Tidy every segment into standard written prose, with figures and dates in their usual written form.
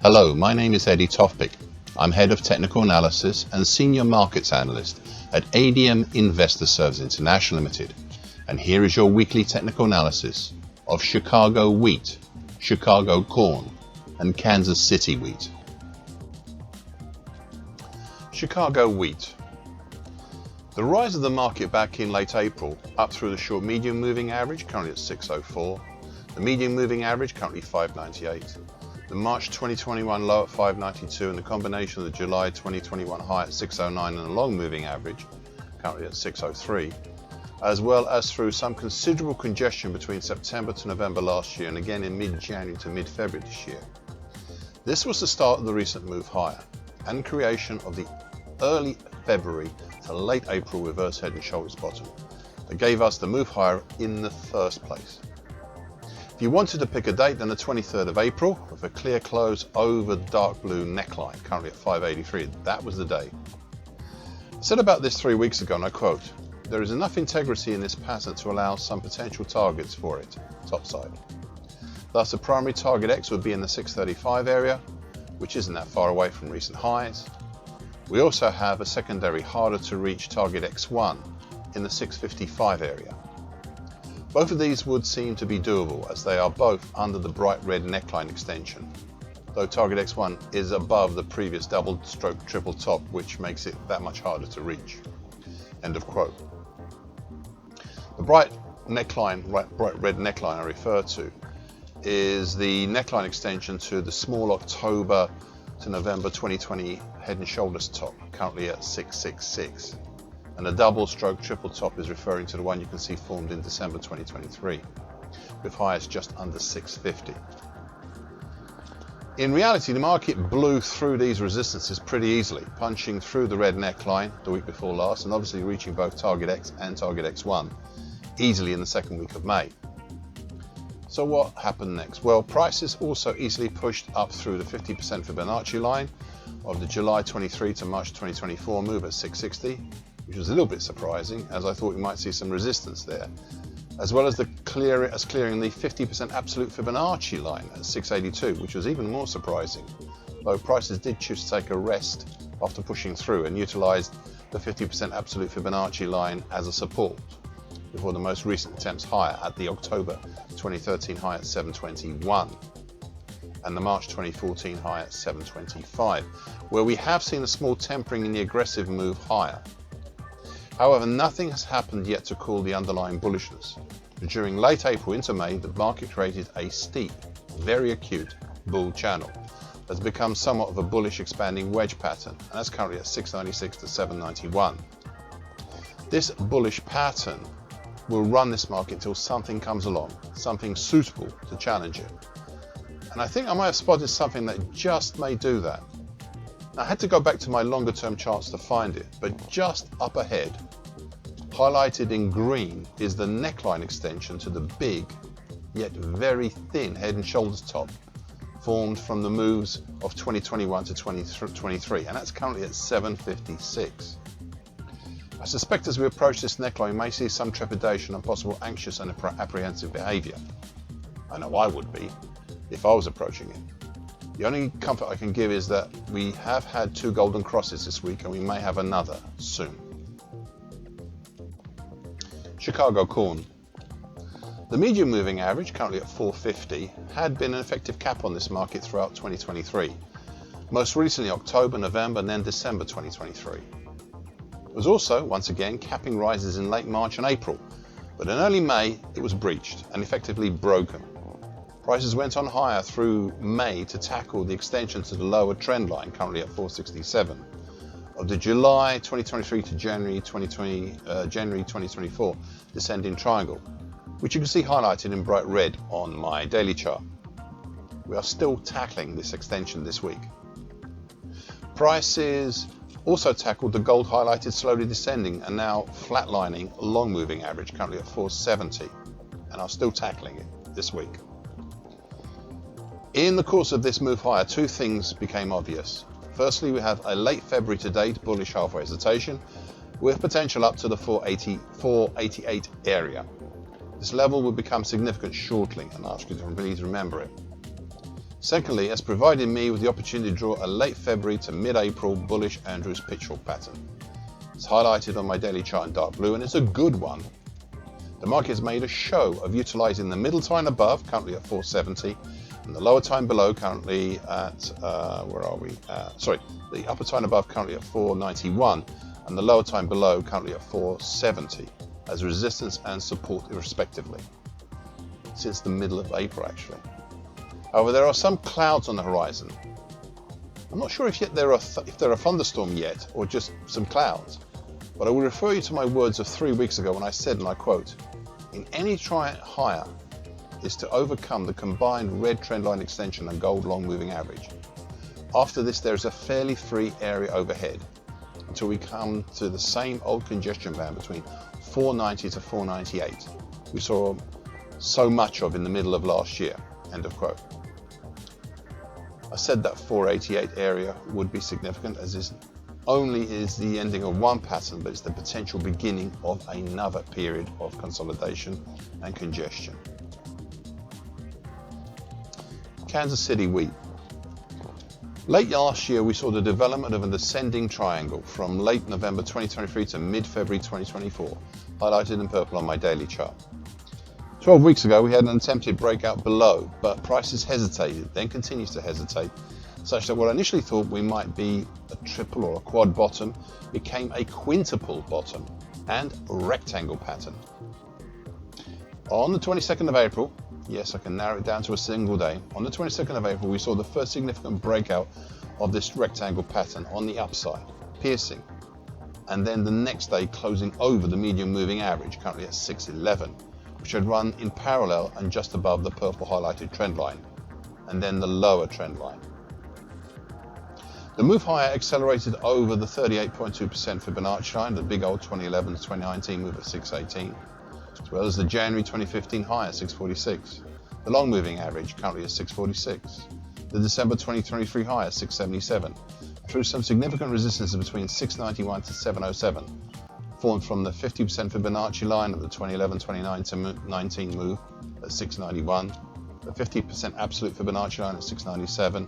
Hello, my name is Eddie Tofpick. I'm Head of Technical Analysis and Senior Markets Analyst at ADM Investor Services International Limited. And here is your weekly technical analysis of Chicago wheat, Chicago corn, and Kansas City wheat. Chicago wheat. The rise of the market back in late April, up through the short medium moving average, currently at 604, the medium moving average currently 598. The March 2021 low at 592 and the combination of the July 2021 high at 609 and a long moving average, currently at 603, as well as through some considerable congestion between September to November last year and again in mid-January to mid-February this year. This was the start of the recent move higher and creation of the early February to late April reverse head and shoulders bottom that gave us the move higher in the first place. If you wanted to pick a date, then the 23rd of April with a clear close over the dark blue neckline, currently at 583, that was the day. I said about this 3 weeks ago, and I quote, "There is enough integrity in this pattern to allow some potential targets for it, topside." Thus, the primary target X would be in the 635 area, which isn't that far away from recent highs. We also have a secondary harder to reach target X1 in the 655 area. Both of these would seem to be doable as they are both under the bright red neckline extension, though target X1 is above the previous double stroke triple top, which makes it that much harder to reach. End of quote. The bright red neckline I refer to is the neckline extension to the small October to November 2020 head and shoulders top, currently at 666. And the double stroke triple top is referring to the one you can see formed in December 2023, with highs just under 650. In reality, the market blew through these resistances pretty easily, punching through the red neckline the week before last and obviously reaching both target X and target X1 easily in the second week of May. So what happened next? Well, prices also easily pushed up through the 50% Fibonacci line of the July 23 to March 2024 move at 660, which was a little bit surprising as I thought we might see some resistance there, as well as clearing the 50% absolute Fibonacci line at 682, which was even more surprising, though prices did choose to take a rest after pushing through and utilized the 50% absolute Fibonacci line as a support before the most recent attempts higher at the October 2013 high at 721 and the March 2014 high at 725, where we have seen a small tempering in the aggressive move higher. However, nothing has happened yet to cool the underlying bullishness. During late April into May, the market created a steep, very acute bull channel that's become somewhat of a bullish expanding wedge pattern, and that's currently at 696 to 791. This bullish pattern will run this market until something comes along, something suitable to challenge it. And I think I might have spotted something that just may do that. Now, I had to go back to my longer term charts to find it, but just up ahead, highlighted in green, is the neckline extension to the big, yet very thin head and shoulders top, formed from the moves of 2021 to 2023, and that's currently at 756. I suspect as we approach this neckline, we may see some trepidation and possible anxious and apprehensive behavior. I know I would be if I was approaching it. The only comfort I can give is that we have had 2 golden crosses this week and we may have another soon. Chicago corn. The medium moving average, currently at 450, had been an effective cap on this market throughout 2023, most recently October, November and then December 2023. It was also, once again, capping rises in late March and April, but in early May it was breached and effectively broken. Prices went on higher through May to tackle the extension to the lower trend line, currently at 467, of the July 2023 to January 2024 descending triangle, which you can see highlighted in bright red on my daily chart. We are still tackling this extension this week. Prices also tackled the gold highlighted slowly descending and now flatlining long moving average, currently at 470, and are still tackling it this week. In the course of this move higher, two things became obvious. Firstly, we have a late February to date bullish halfway hesitation with potential up to the 488 area. This level will become significant shortly, and I ask you to please remember it. Secondly, it's provided me with the opportunity to draw a late February to mid-April bullish Andrews pitchfork pattern. It's highlighted on my daily chart in dark blue, and it's a good one. The market has made a show of utilizing the middle time above, currently at 470, and the lower time below, currently at, the upper time above currently at 491, and the lower time below currently at 470, as resistance and support respectively, since the middle of April actually. However, there are some clouds on the horizon. I'm not sure if they're a thunderstorm yet, or just some clouds, but I will refer you to my words of 3 weeks ago when I said, and I quote, "In any try higher is to overcome the combined red trendline extension and gold long moving average. After this, there is a fairly free area overhead until we come to the same old congestion band between 490 to 498 we saw so much of in the middle of last year." End of quote. I said that 488 area would be significant, as this only is the ending of one pattern, but it's the potential beginning of another period of consolidation and congestion. Kansas City wheat. Late last year, we saw the development of a descending triangle from late November 2023 to mid-February 2024, highlighted in purple on my daily chart. 12 weeks ago, we had an attempted breakout below, but prices hesitated, then continues to hesitate, such that what I initially thought we might be a triple or a quad bottom became a quintuple bottom and rectangle pattern. On the 22nd of April, yes, I can narrow it down to a single day. On the 22nd of April, we saw the first significant breakout of this rectangle pattern on the upside, piercing, and then the next day closing over the medium moving average, currently at 611, which had run in parallel and just above the purple highlighted trend line, and then the lower trend line. The move higher accelerated over the 38.2% Fibonacci line, the big old 2011 to 2019 move at 618, as well as the January 2015 high at 646, the long moving average currently at 646, the December 2023 high at 677, through some significant resistances between 691 to 707, formed from the 50% Fibonacci line of the 2011-2019 move at 691, the 50% absolute Fibonacci line at 697,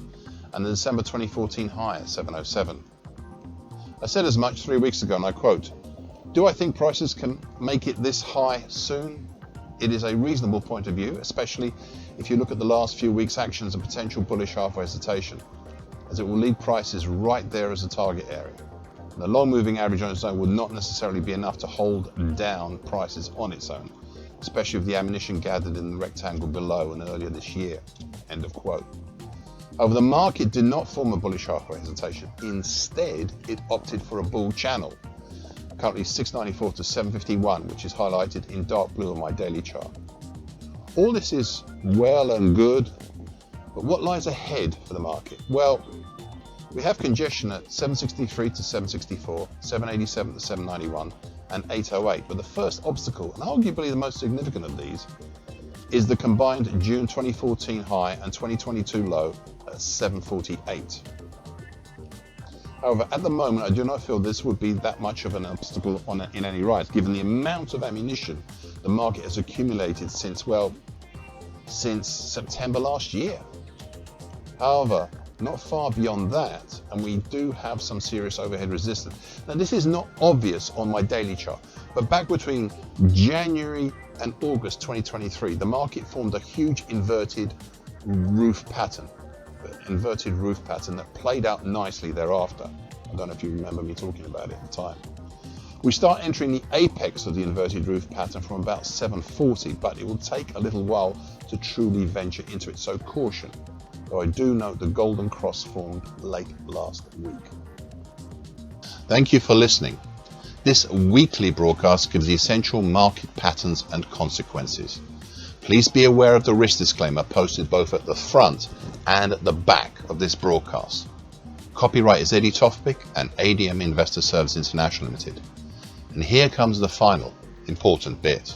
and the December 2014 high at 707. I said as much 3 weeks ago, and I quote, "Do I think prices can make it this high soon? It is a reasonable point of view, especially if you look at the last few weeks' actions and potential bullish halfway hesitation, as it will lead prices right there as a target area. The long moving average on its own would not necessarily be enough to hold down prices on its own, especially with the ammunition gathered in the rectangle below and earlier this year." End of quote. However, the market did not form a bullish halfway hesitation. Instead, it opted for a bull channel, currently 694 to 751, which is highlighted in dark blue on my daily chart. All this is well and good, but what lies ahead for the market? Well, we have congestion at 763 to 764, 787 to 791, and 808. But the first obstacle, and arguably the most significant of these, is the combined June 2014 high and 2022 low at 748. However, at the moment, I do not feel this would be that much of an obstacle in any rise, given the amount of ammunition the market has accumulated since September last year. However, not far beyond that, and we do have some serious overhead resistance. Now, this is not obvious on my daily chart, but back between January and August 2023, the market formed a huge inverted roof pattern that played out nicely thereafter. I don't know if you remember me talking about it at the time. We start entering the apex of the inverted roof pattern from about 740, but it will take a little while to truly venture into it, so caution. Though I do note the golden cross formed late last week. Thank you for listening. This weekly broadcast gives the essential market patterns and consequences. Please be aware of the risk disclaimer posted both at the front and at the back of this broadcast. Copyright is Eddie Topic and ADM Investor Service International Limited. And here comes the final important bit.